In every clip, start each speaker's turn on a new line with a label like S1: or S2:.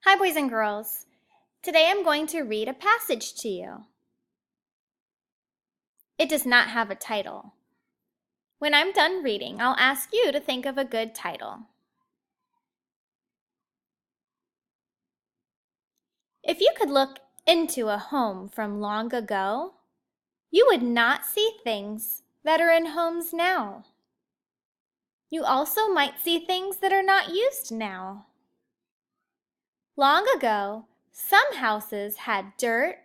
S1: Hi, boys and girls. Today I'm going to read a passage to you. It does not have a title. When I'm done reading, I'll ask you to think of a good title. If you could look into a home from long ago, you would not see things that are in homes now. You also might see things that are not used now. Long ago, some houses had dirt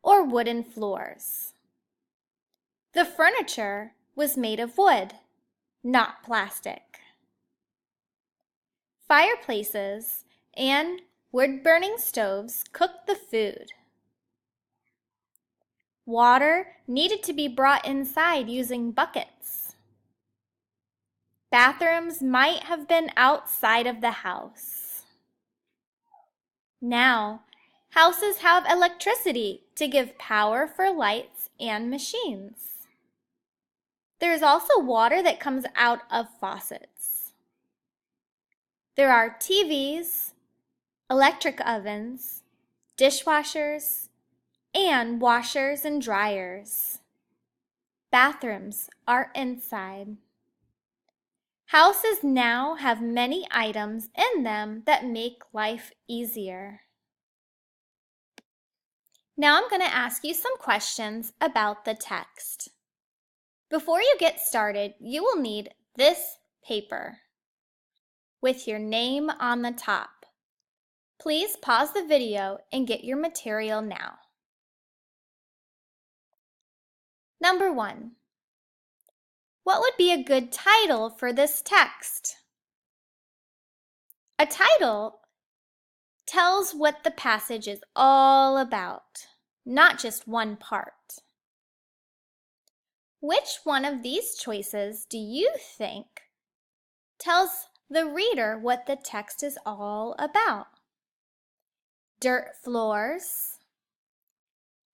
S1: or wooden floors. The furniture was made of wood, not plastic. Fireplaces and wood-burning stoves cooked the food. Water needed to be brought inside using buckets. Bathrooms might have been outside of the house. Now, houses have electricity to give power for lights and machines. There is also water that comes out of faucets. There are TVs, electric ovens, dishwashers, and washers and dryers. Bathrooms are inside. Houses now have many items in them that make life easier. Now I'm going to ask you some questions about the text. Before you get started, you will need this paper with your name on the top. Please pause the video and get your material now. Number 1. What would be a good title for this text? A title tells what the passage is all about, not just one part. Which one of these choices do you think tells the reader what the text is all about? Dirt floors,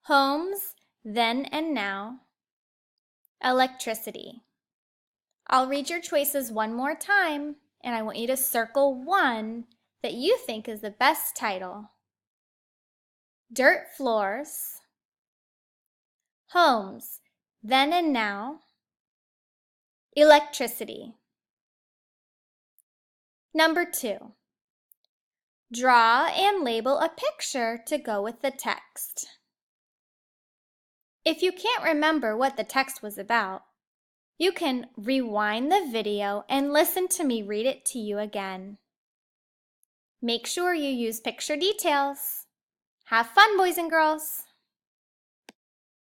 S1: homes then and now, electricity. I'll read your choices one more time, and I want you to circle one that you think is the best title. Dirt floors, homes then and now, electricity. Number 2. Draw and label a picture to go with the text. If you can't remember what the text was about, you can rewind the video and listen to me read it to you again. Make sure you use picture details. Have fun, boys and girls!